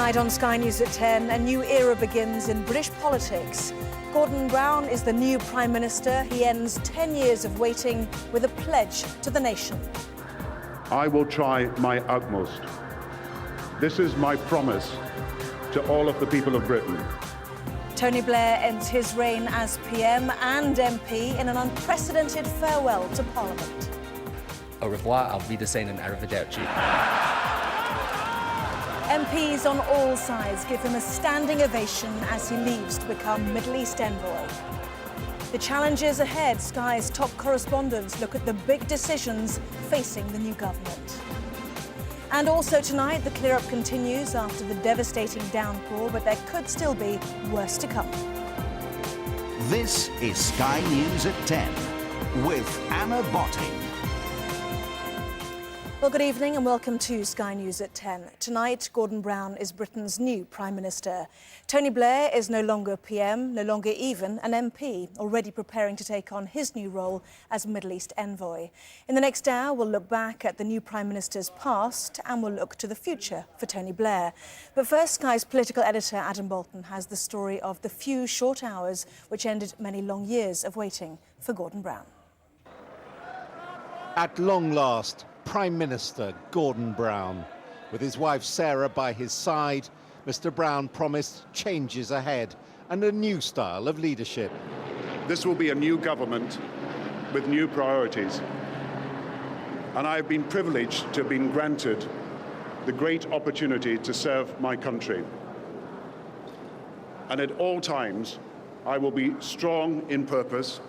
Tonight on Sky News at 10, a new era begins in British politics. Gordon Brown is the new Prime Minister. He ends 10 years of waiting with a pledge to the nation. I will try my utmost. This is my promise to all of the people of Britain. Tony Blair ends his reign as PM and MP in an unprecedented farewell to Parliament. Au revoir, auf Wiedersehen and arrivederci. MPs on all sides give him a standing ovation as he leaves to become Middle East envoy. The challenges ahead, Sky's top correspondents look at the big decisions facing the new government. And also tonight, the clear-up continues after the devastating downpour, but there could still be worse to come. This is Sky News at 10 with Anna Botting. Well, good evening and welcome to Sky News at 10. Tonight, Gordon Brown is Britain's new Prime Minister. Tony Blair is no longer PM, no longer even an MP, already preparing to take on his new role as Middle East envoy. In the next hour, we'll look back at the new Prime Minister's past and we'll look to the future for Tony Blair. But first, Sky's political editor Adam Bolton has the story of the few short hours which ended many long years of waiting for Gordon Brown. At long last, Prime Minister Gordon Brown. With his wife Sarah by his side, Mr. Brown promised changes ahead and a new style of leadership. This will be a new government with new priorities. And I have been privileged to have been granted the great opportunity to serve my country. And at all times, I will be strong in purpose,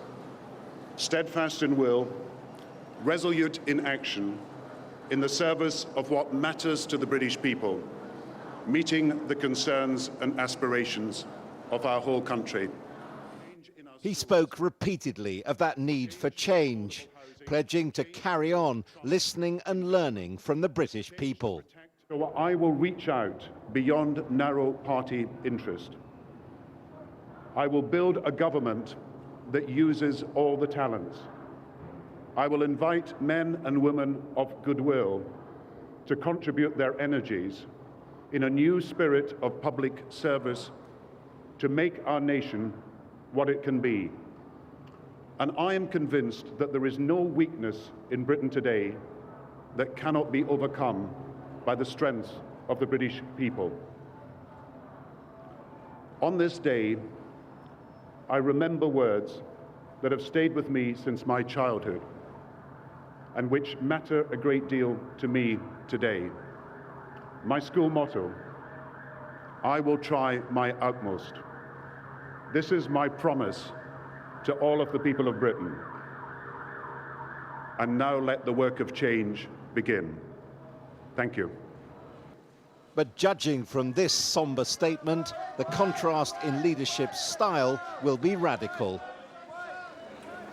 steadfast in will, resolute in action, in the service of what matters to the British people, meeting the concerns and aspirations of our whole country. He spoke repeatedly of that need for change, pledging to carry on listening and learning from the British people. So I will reach out beyond narrow party interest. I will build a government that uses all the talents. I will invite men and women of goodwill to contribute their energies in a new spirit of public service to make our nation what it can be. And I am convinced that there is no weakness in Britain today that cannot be overcome by the strength of the British people. On this day, I remember words that have stayed with me since my childhood, and which matter a great deal to me today. My school motto, I will try my utmost. This is my promise to all of the people of Britain. And now let the work of change begin. Thank you. But judging from this somber statement, the contrast in leadership style will be radical.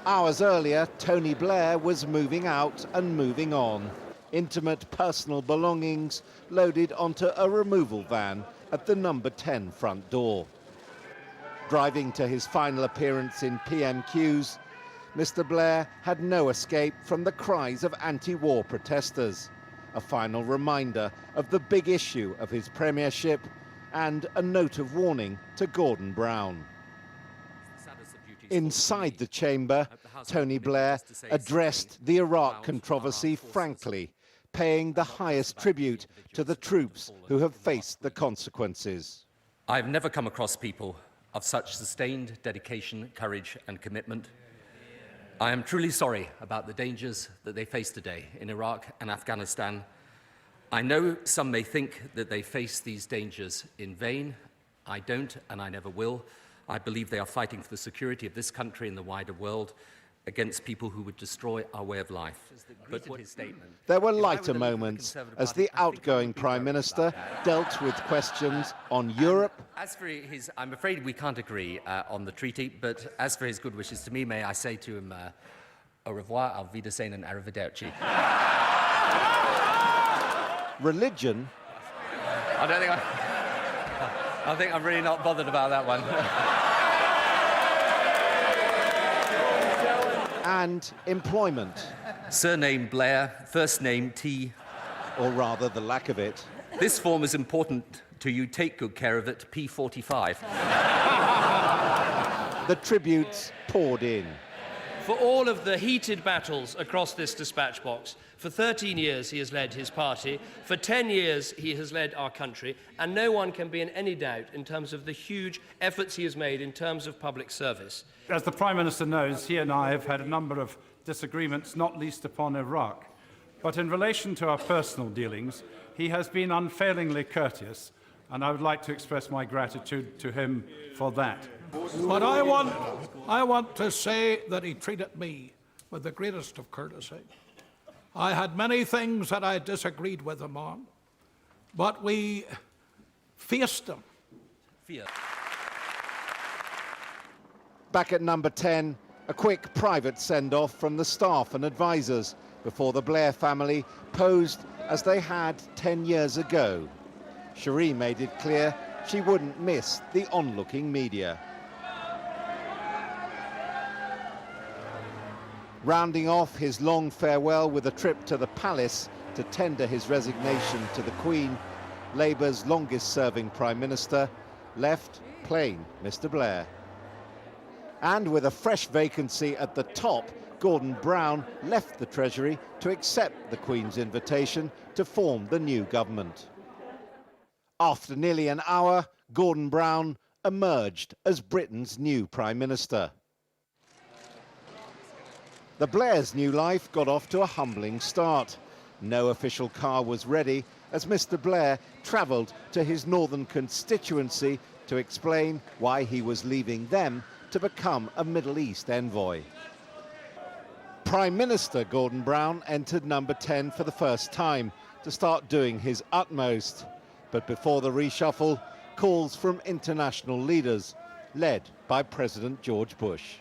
Hours earlier, Tony Blair was moving out and moving on. Intimate personal belongings loaded onto a removal van at the number 10 front door. Driving to his final appearance in PMQs, Mr. Blair had no escape from the cries of anti-war protesters. A final reminder of the big issue of his premiership and a note of warning to Gordon Brown. Inside the chamber, Tony Blair addressed the Iraq controversy frankly, paying the highest tribute to the troops who have faced the consequences. I've never come across people of such sustained dedication, courage and commitment. I am truly sorry about the dangers that they face today in Iraq and Afghanistan. I know some may think that they face these dangers in vain. I don't, and I never will. I believe they are fighting for the security of this country and the wider world against people who would destroy our way of life. But what his statement, there were lighter moments as the outgoing Prime Minister dealt with questions on Europe. As for his, I'm afraid we can't agree on the treaty, but as for his good wishes to me, may I say to him, au revoir, auf Wiedersehen and arrivederci. Religion. I think I'm really not bothered about that one. And employment. Surname Blair, first name T. Or rather, the lack of it. This form is important till you take good care of it, P45. The tributes poured in. For all of the heated battles across this dispatch box, for 13 years he has led his party, for 10 years he has led our country, and no one can be in any doubt in terms of the huge efforts he has made in terms of public service. As the Prime Minister knows, he and I have had a number of disagreements, not least upon Iraq. But in relation to our personal dealings, he has been unfailingly courteous, and I would like to express my gratitude to him for that. But I want to say that he treated me with the greatest of courtesy. I had many things that I disagreed with him on, but we faced them. Back at number 10, a quick private send-off from the staff and advisors before the Blair family posed as they had 10 years ago. Cherie made it clear she wouldn't miss the onlooking media. Rounding off his long farewell with a trip to the palace to tender his resignation to the Queen, Labour's longest-serving Prime Minister left plain Mr Blair. And with a fresh vacancy at the top, Gordon Brown left the Treasury to accept the Queen's invitation to form the new government. After nearly an hour, Gordon Brown emerged as Britain's new Prime Minister. The Blair's new life got off to a humbling start. No official car was ready as Mr Blair travelled to his northern constituency to explain why he was leaving them to become a Middle East envoy. Prime Minister Gordon Brown entered number 10 for the first time to start doing his utmost. But before the reshuffle, calls from international leaders, led by President George Bush.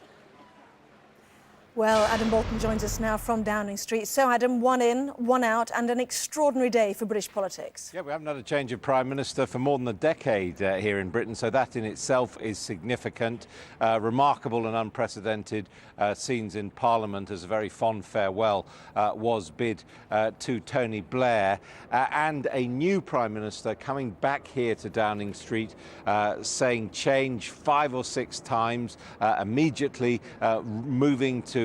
Well, Adam Bolton joins us now from Downing Street. So, Adam, one in, one out, and an extraordinary day for British politics. Yeah, we haven't had a change of Prime Minister for more than a decade here in Britain, so that in itself is significant. Remarkable and unprecedented scenes in Parliament as a very fond farewell was bid to Tony Blair, and a new Prime Minister coming back here to Downing Street saying change 5 or 6 times, immediately moving to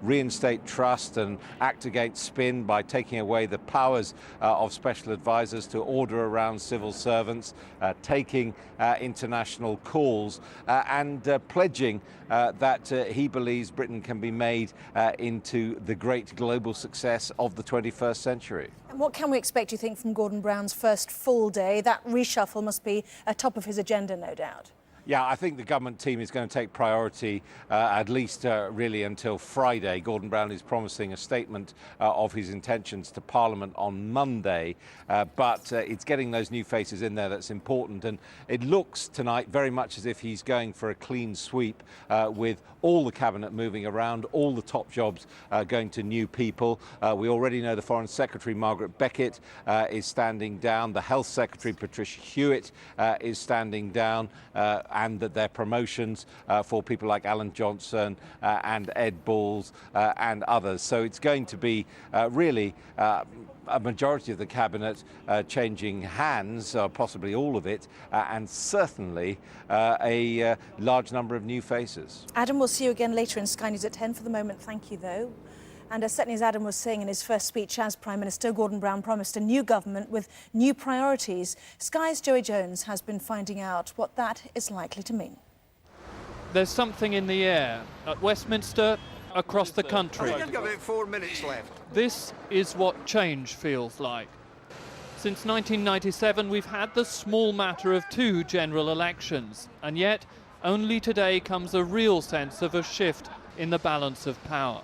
reinstate trust and act against spin by taking away the powers of special advisors to order around civil servants, taking international calls and pledging that he believes Britain can be made into the great global success of the 21st century. And what can we expect, you think, from Gordon Brown's first full day? That reshuffle must be at top of his agenda, no doubt. Yeah, I think the government team is going to take priority at least really until Friday. Gordon Brown is promising a statement of his intentions to Parliament on Monday, but it's getting those new faces in there that's important. And it looks tonight very much as if he's going for a clean sweep with all the cabinet moving around, all the top jobs going to new people. We already know the Foreign Secretary, Margaret Beckett, is standing down. The Health Secretary, Patricia Hewitt, is standing down. And that their promotions for people like Alan Johnson and Ed Balls and others. So it's going to be really a majority of the cabinet changing hands, possibly all of it, and certainly a large number of new faces. Adam, we'll see you again later in Sky News at 10. For the moment, thank you, though. And certainly, as Adam was saying in his first speech as Prime Minister, Gordon Brown promised a new government with new priorities. Sky's Joey Jones has been finding out what that is likely to mean. There's something in the air at Westminster, across the country. We've got about 4 minutes left. This is what change feels like. Since 1997, we've had the small matter of 2 general elections, and yet only today comes a real sense of a shift in the balance of power.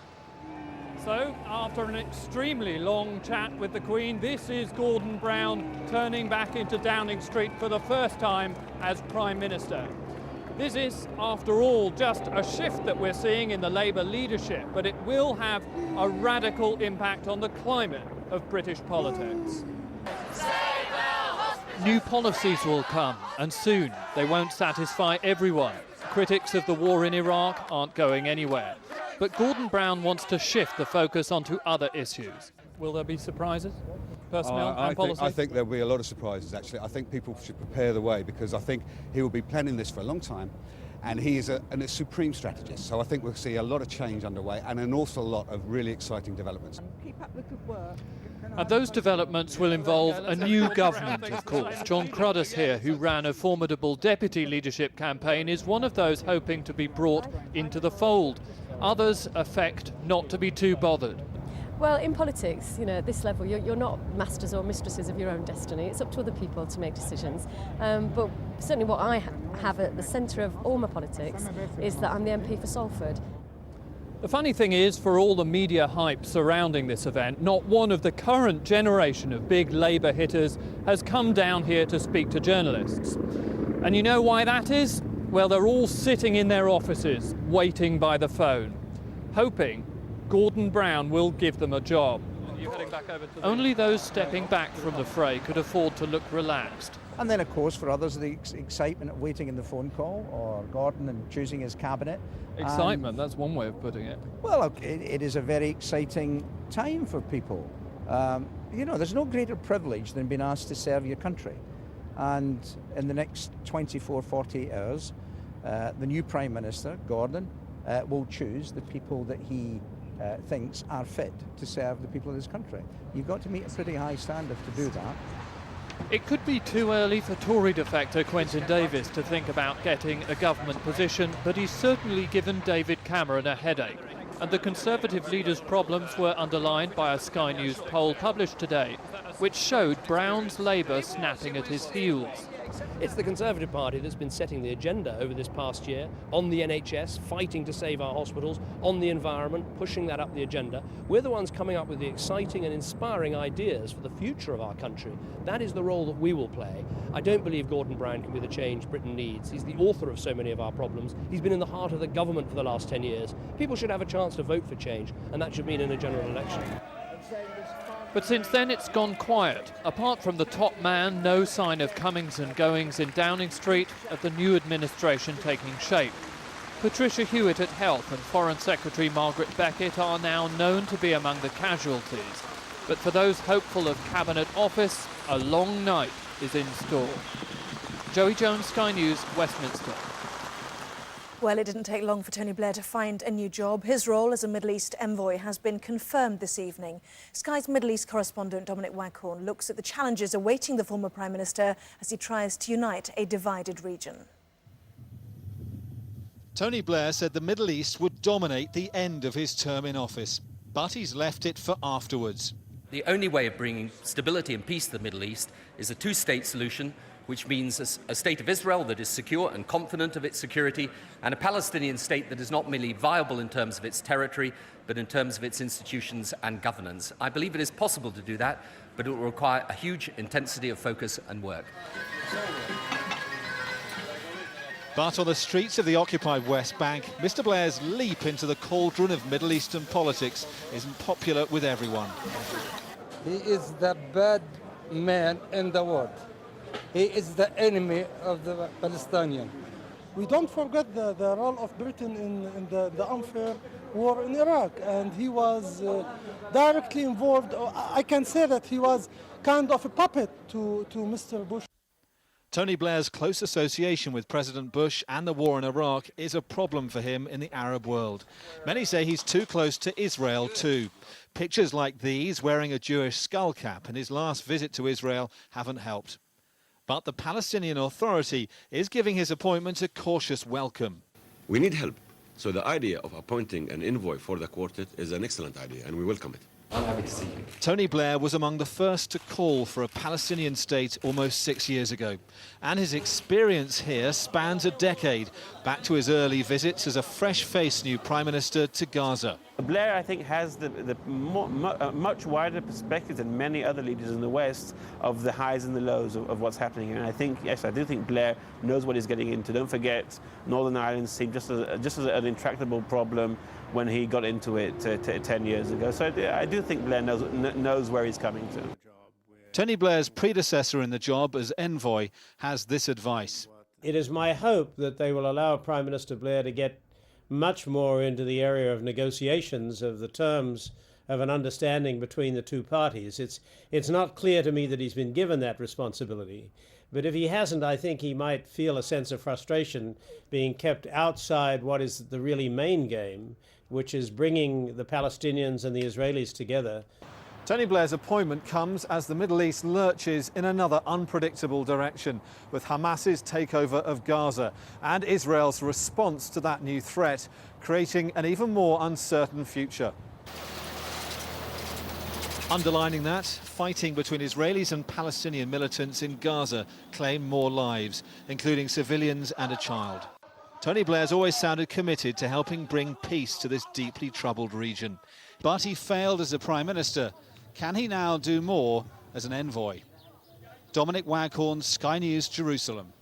So, after an extremely long chat with the Queen, this is Gordon Brown turning back into Downing Street for the first time as Prime Minister. This is, after all, just a shift that we're seeing in the Labour leadership, but it will have a radical impact on the climate of British politics. New policies will come, and soon they won't satisfy everyone. Critics of the war in Iraq aren't going anywhere. But Gordon Brown wants to shift the focus onto other issues. Will there be surprises? personnel and policy? I think there'll be a lot of surprises, actually. I think people should prepare the way, because I think he will be planning this for a long time, and he is a supreme strategist. So I think we'll see a lot of change underway and an awful lot of really exciting developments. Keep up the good work. And those developments will involve a new government, of course. John Cruddas here, who ran a formidable deputy leadership campaign, is one of those hoping to be brought into the fold. Others affect not to be too bothered. Well, in politics, at this level, you're not masters or mistresses of your own destiny. It's up to other people to make decisions. But certainly what I have at the centre of all my politics is that I'm the MP for Salford. The funny thing is, for all the media hype surrounding this event, not one of the current generation of big Labour hitters has come down here to speak to journalists. And you know why that is? Well, they're all sitting in their offices, waiting by the phone, hoping Gordon Brown will give them a job. Only those stepping back from the fray could afford to look relaxed. And then, of course, for others, the excitement of waiting in the phone call, or Gordon and choosing his cabinet. Excitement, that's one way of putting it. Well, look, it is a very exciting time for people. There's no greater privilege than being asked to serve your country. And in the next 24, 48 hours, the new Prime Minister, Gordon, will choose the people that he thinks are fit to serve the people of this country. You've got to meet a pretty high standard to do that. It could be too early for Tory defector Quentin Davies to think about getting a government position, but he's certainly given David Cameron a headache. And the Conservative leader's problems were underlined by a Sky News poll published today, which showed Brown's Labour snapping at his heels. It's the Conservative Party that's been setting the agenda over this past year on the NHS, fighting to save our hospitals, on the environment, pushing that up the agenda. We're the ones coming up with the exciting and inspiring ideas for the future of our country. That is the role that we will play. I don't believe Gordon Brown can be the change Britain needs. He's the author of so many of our problems. He's been in the heart of the government for the last 10 years. People should have a chance to vote for change, and that should mean in a general election. But since then it's gone quiet. Apart from the top man, no sign of comings and goings in Downing Street, of the new administration taking shape. Patricia Hewitt at Health and Foreign Secretary Margaret Beckett are now known to be among the casualties. But for those hopeful of cabinet office, a long night is in store. Joey Jones, Sky News, Westminster. Well, it didn't take long for Tony Blair to find a new job. His role as a Middle East envoy has been confirmed this evening. Sky's Middle East correspondent Dominic Waghorn looks at the challenges awaiting the former Prime Minister as he tries to unite a divided region. Tony Blair said the Middle East would dominate the end of his term in office, but he's left it for afterwards. The only way of bringing stability and peace to the Middle East is a two-state solution, which means a state of Israel that is secure and confident of its security, and a Palestinian state that is not merely viable in terms of its territory, but in terms of its institutions and governance. I believe it is possible to do that, but it will require a huge intensity of focus and work. But on the streets of the occupied West Bank, Mr. Blair's leap into the cauldron of Middle Eastern politics isn't popular with everyone. He is the bad man in the world. He is the enemy of the Palestinian. We don't forget the role of Britain in the unfair war in Iraq, and he was directly involved. I can say that he was kind of a puppet to Mr. Bush. Tony Blair's close association with President Bush and the war in Iraq is a problem for him in the Arab world. Many say he's too close to Israel too. Pictures like these wearing a Jewish skull cap in his last visit to Israel haven't helped. But the Palestinian Authority is giving his appointment a cautious welcome. We need help, so the idea of appointing an envoy for the quartet is an excellent idea, and we welcome it. I'm happy to see you. Tony Blair was among the first to call for a Palestinian state almost 6 years ago. And his experience here spans a decade, back to his early visits as a fresh-faced new Prime Minister to Gaza. Blair, I think, has much wider perspective than many other leaders in the West of the highs and the lows of what's happening. And I think, yes, I do think Blair knows what he's getting into. Don't forget, Northern Ireland seemed just as an intractable problem when he got into it 10 years ago. So I do think Blair knows where he's coming to. Tony Blair's predecessor in the job as envoy has this advice. It is my hope that they will allow Prime Minister Blair to get much more into the area of negotiations of the terms of an understanding between the two parties. It's not clear to me that he's been given that responsibility. But if he hasn't, I think he might feel a sense of frustration being kept outside what is the really main game, which is bringing the Palestinians and the Israelis together. Tony Blair's appointment comes as the Middle East lurches in another unpredictable direction, with Hamas's takeover of Gaza and Israel's response to that new threat, creating an even more uncertain future. Underlining that, fighting between Israelis and Palestinian militants in Gaza claim more lives, including civilians and a child. Tony Blair's always sounded committed to helping bring peace to this deeply troubled region. But he failed as a Prime Minister. Can he now do more as an envoy? Dominic Waghorn, Sky News, Jerusalem.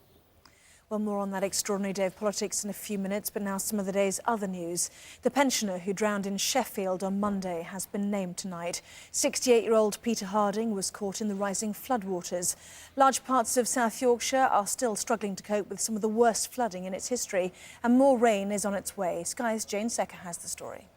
Well, more on that extraordinary day of politics in a few minutes, but now some of the day's other news. The pensioner who drowned in Sheffield on Monday has been named tonight. 68-year-old Peter Harding was caught in the rising floodwaters. Large parts of South Yorkshire are still struggling to cope with some of the worst flooding in its history, and more rain is on its way. Sky's Jane Secker has the story.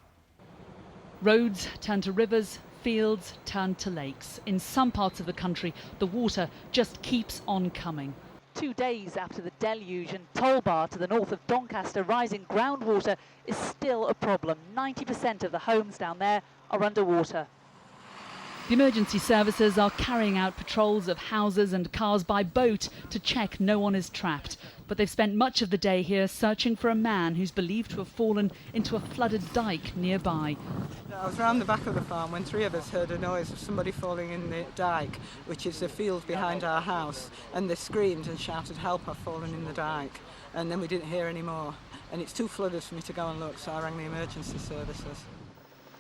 Roads turn to rivers, fields turn to lakes. In some parts of the country, the water just keeps on coming. 2 days after the deluge in Tolbar to the north of Doncaster, rising groundwater is still a problem. 90% of the homes down there are underwater. The emergency services are carrying out patrols of houses and cars by boat to check no one is trapped. But they've spent much of the day here searching for a man who's believed to have fallen into a flooded dike nearby. I was round the back of the farm when 3 of us heard a noise of somebody falling in the dike, which is the field behind our house, and they screamed and shouted, "Help, I've fallen in the dike." And then we didn't hear any more. And it's too flooded for me to go and look, so I rang the emergency services.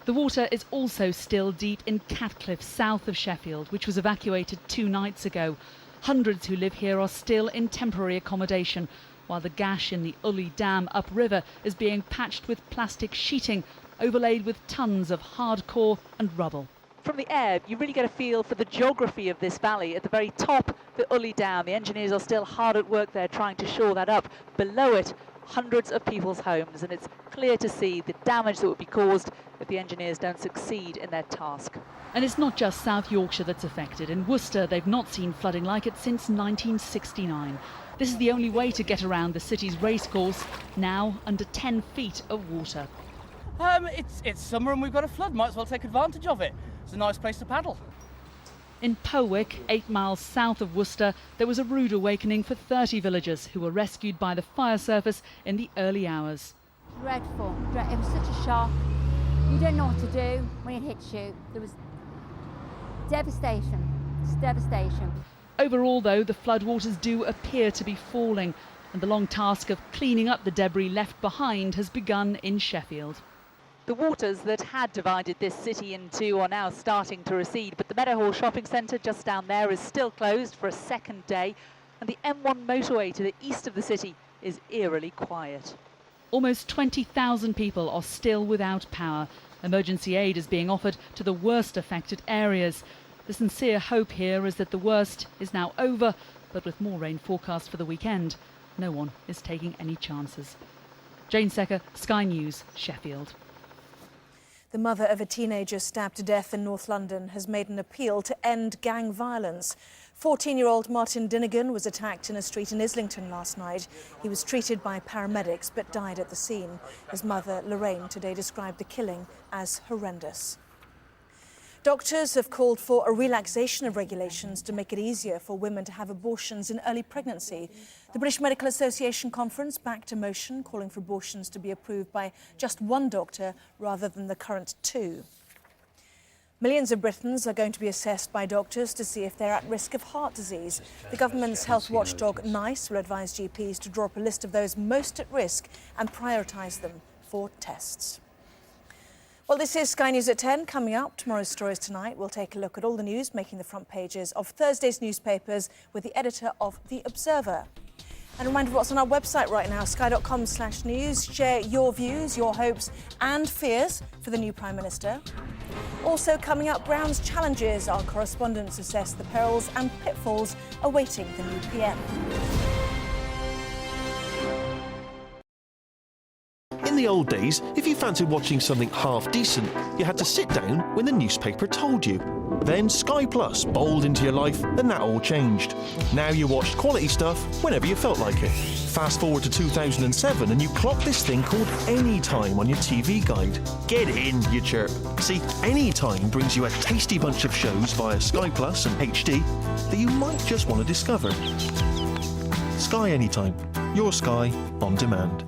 The water is also still deep in Catcliffe, south of Sheffield, which was evacuated 2 nights ago. Hundreds who live here are still in temporary accommodation, while the gash in the Ully Dam upriver is being patched with plastic sheeting, overlaid with tons of hard core and rubble. From the air, you really get a feel for the geography of this valley. At the very top, the Ully Dam. The engineers are still hard at work there trying to shore that up. Below it, hundreds of people's homes, and it's clear to see the damage that would be caused if the engineers don't succeed in their task. And it's not just South Yorkshire that's affected. In Worcester, they've not seen flooding like it since 1969. This is the only way to get around the city's racecourse, now under 10 feet of water. It's summer and we've got a flood. Might as well take advantage of it. It's a nice place to paddle. In Powick, 8 miles south of Worcester, there was a rude awakening for 30 villagers who were rescued by the fire service in the early hours. Dreadful. It was such a shock. You don't know what to do when it hits you. There was devastation. It's devastation. Overall, though, the floodwaters do appear to be falling, and the long task of cleaning up the debris left behind has begun in Sheffield. The waters that had divided this city in two are now starting to recede, but the Meadowhall shopping centre just down there is still closed for a second day, and the M1 motorway to the east of the city is eerily quiet. Almost 20,000 people are still without power. Emergency aid is being offered to the worst affected areas. The sincere hope here is that the worst is now over, but with more rain forecast for the weekend, no one is taking any chances. Jane Secker, Sky News, Sheffield. The mother of a teenager stabbed to death in North London has made an appeal to end gang violence. 14-year-old Martin Dinnigan was attacked in a street in Islington last night. He was treated by paramedics but died at the scene. His mother, Lorraine, today described the killing as horrendous. Doctors have called for a relaxation of regulations to make it easier for women to have abortions in early pregnancy. The British Medical Association conference backed a motion calling for abortions to be approved by just one doctor rather than the current 2. Millions of Britons are going to be assessed by doctors to see if they're at risk of heart disease. The government's health watchdog NICE will advise GPs to draw up a list of those most at risk and prioritise them for tests. Well, this is Sky News at 10. Coming up, tomorrow's Stories Tonight, we'll take a look at all the news making the front pages of Thursday's newspapers with the editor of The Observer. And a reminder of what's on our website right now, sky.com/news. Share your views, your hopes and fears for the new Prime Minister. Also coming up, Brown's challenges. Our correspondents assess the perils and pitfalls awaiting the new PM. In the old days, if you fancied watching something half decent, you had to sit down when the newspaper told you. Then Sky Plus bowled into your life and that all changed. Now you watched quality stuff whenever you felt like it. Fast forward to 2007 and you clock this thing called Anytime on your TV guide. Get in, you chirp. See, Anytime brings you a tasty bunch of shows via Sky Plus and HD that you might just want to discover. Sky Anytime. Your Sky on demand.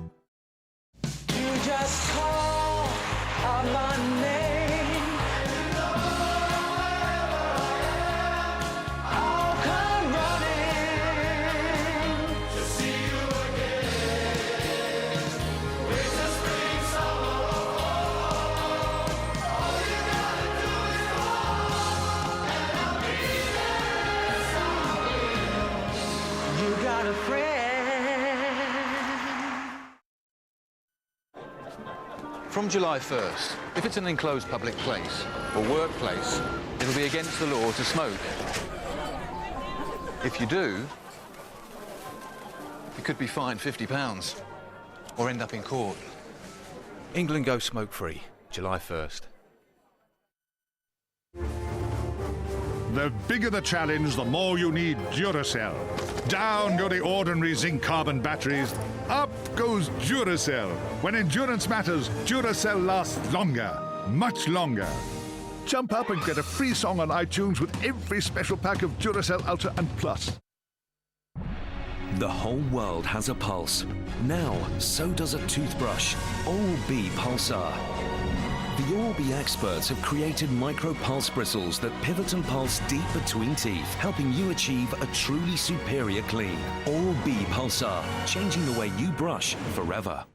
From July 1st, if it's an enclosed public place or workplace, it'll be against the law to smoke. If you do, you could be fined £50 or end up in court. England goes smoke-free, July 1st. The bigger the challenge, the more you need Duracell. Down go the ordinary zinc-carbon batteries. Up goes Duracell. When endurance matters, Duracell lasts longer, much longer. Jump up and get a free song on iTunes with every special pack of Duracell Ultra and Plus. The whole world has a pulse. Now, so does a toothbrush. Oral-B Pulsar. The Oral-B experts have created micro-pulse bristles that pivot and pulse deep between teeth, helping you achieve a truly superior clean. Oral-B Pulsar, changing the way you brush forever.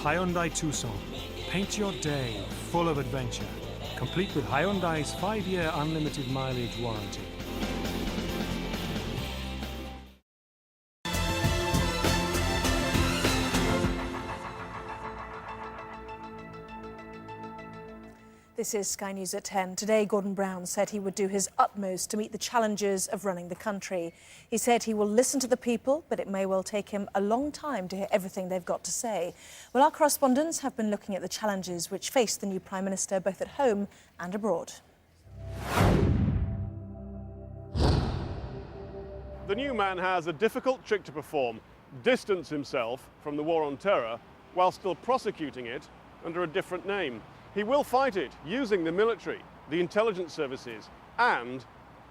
Hyundai Tucson. Paint your day full of adventure. Complete with Hyundai's 5-year unlimited mileage warranty. This is Sky News at 10. Today, Gordon Brown said he would do his utmost to meet the challenges of running the country. He said he will listen to the people, but it may well take him a long time to hear everything they've got to say. Well, our correspondents have been looking at the challenges which face the new Prime Minister both at home and abroad. The new man has a difficult trick to perform: distance himself from the war on terror while still prosecuting it under a different name. He will fight it using the military, the intelligence services, and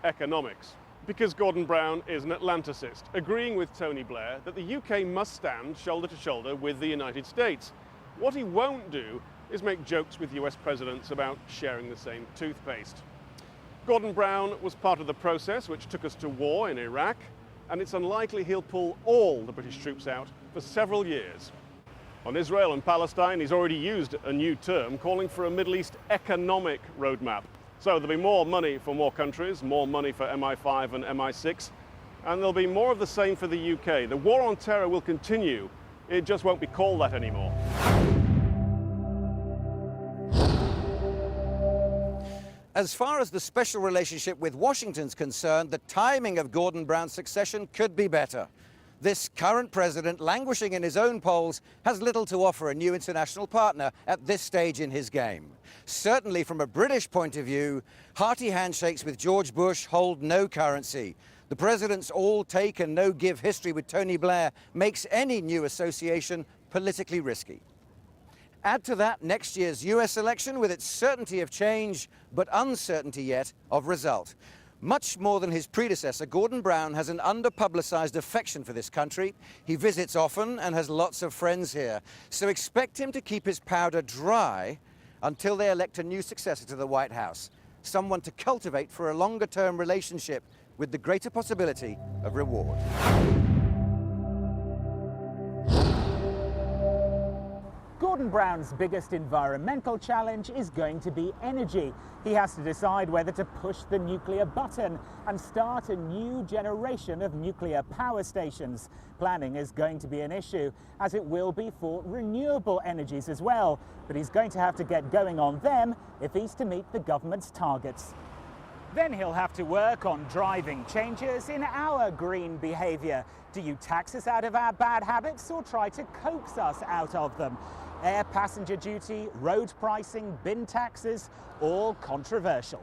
economics. Because Gordon Brown is an Atlanticist, agreeing with Tony Blair that the UK must stand shoulder to shoulder with the United States. What he won't do is make jokes with US presidents about sharing the same toothpaste. Gordon Brown was part of the process which took us to war in Iraq, and it's unlikely he'll pull all the British troops out for several years. On Israel and Palestine, he's already used a new term, calling for a Middle East economic roadmap. So there'll be more money for more countries, more money for MI5 and MI6, and there'll be more of the same for the UK. The war on terror will continue. It just won't be called that anymore. As far as the special relationship with Washington's concerned, the timing of Gordon Brown's succession could be better. This current president, languishing in his own polls, has little to offer a new international partner at this stage in his game. Certainly from a British point of view, hearty handshakes with George Bush hold no currency. The president's all-take and no-give history with Tony Blair makes any new association politically risky. Add to that next year's US election with its certainty of change, but uncertainty yet of result. Much more than his predecessor, Gordon Brown has an under-publicised affection for this country. He visits often and has lots of friends here. So expect him to keep his powder dry until they elect a new successor to the White House, someone to cultivate for a longer-term relationship with the greater possibility of reward. Gordon Brown's biggest environmental challenge is going to be energy. He has to decide whether to push the nuclear button and start a new generation of nuclear power stations. Planning is going to be an issue, as it will be for renewable energies as well. But he's going to have to get going on them if he's to meet the government's targets. Then he'll have to work on driving changes in our green behaviour. Do you tax us out of our bad habits or try to coax us out of them? Air passenger duty, road pricing, bin taxes, all controversial.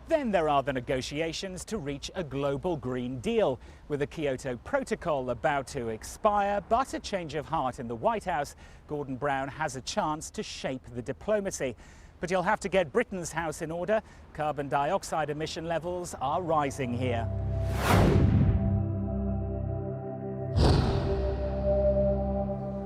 Then there are the negotiations to reach a global Green Deal. With the Kyoto Protocol about to expire, but a change of heart in the White House, Gordon Brown has a chance to shape the diplomacy. But he'll have to get Britain's house in order. Carbon dioxide emission levels are rising here.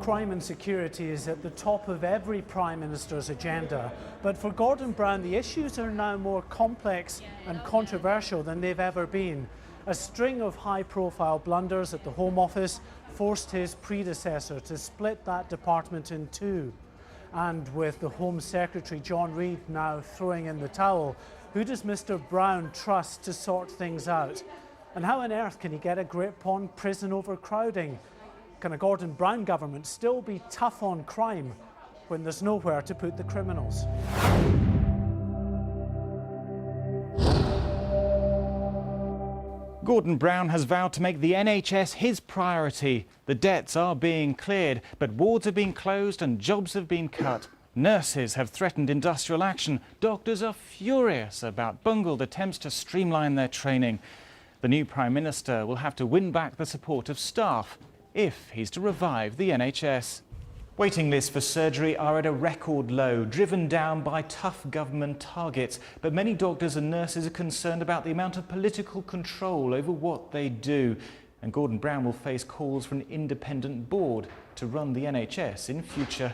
Crime and security is at the top of every Prime Minister's agenda, but for Gordon Brown the issues are now more complex and controversial than they've ever been. A string of high-profile blunders at the Home Office forced his predecessor to split that department in two. And with the Home Secretary John Reid now throwing in the towel, who does Mr Brown trust to sort things out? And how on earth can he get a grip on prison overcrowding? Can a Gordon Brown government still be tough on crime when there's nowhere to put the criminals? Gordon Brown has vowed to make the NHS his priority. The debts are being cleared, but wards have been closed and jobs have been cut. Nurses have threatened industrial action. Doctors are furious about bungled attempts to streamline their training. The new Prime Minister will have to win back the support of staff if he's to revive the NHS. Waiting lists for surgery are at a record low, driven down by tough government targets. But many doctors and nurses are concerned about the amount of political control over what they do. And Gordon Brown will face calls for an independent board to run the NHS in future.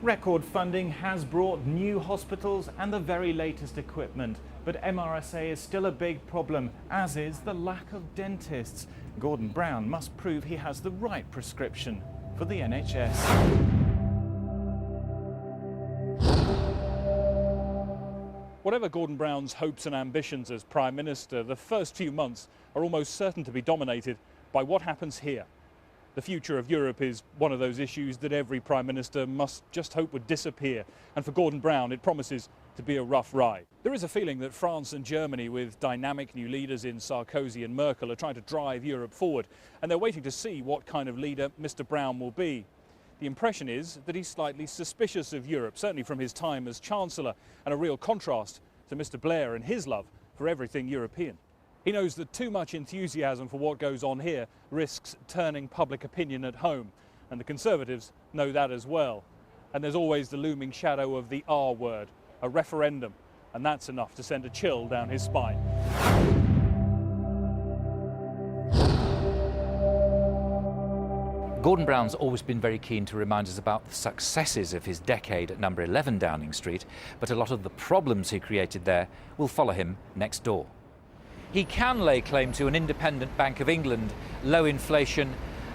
Record funding has brought new hospitals and the very latest equipment. But MRSA is still a big problem, as is the lack of dentists. Gordon Brown must prove he has the right prescription for the NHS. Whatever Gordon Brown's hopes and ambitions as Prime Minister, the first few months are almost certain to be dominated by what happens here. The future of Europe is one of those issues that every Prime Minister must just hope would disappear. And for Gordon Brown, it promises to be a rough ride. There is a feeling that France and Germany, with dynamic new leaders in Sarkozy and Merkel, are trying to drive Europe forward. And they're waiting to see what kind of leader Mr Brown will be. The impression is that he's slightly suspicious of Europe, certainly from his time as Chancellor, and a real contrast to Mr Blair and his love for everything European. He knows that too much enthusiasm for what goes on here risks turning public opinion at home, and the Conservatives know that as well. And there's always the looming shadow of the R word, a referendum, and that's enough to send a chill down his spine. Gordon Brown's always been very keen to remind us about the successes of his decade at number 11 Downing Street, but a lot of the problems he created there will follow him next door. He can lay claim to an independent Bank of England, low inflation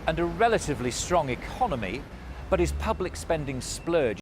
and a relatively strong economy, but his public spending splurge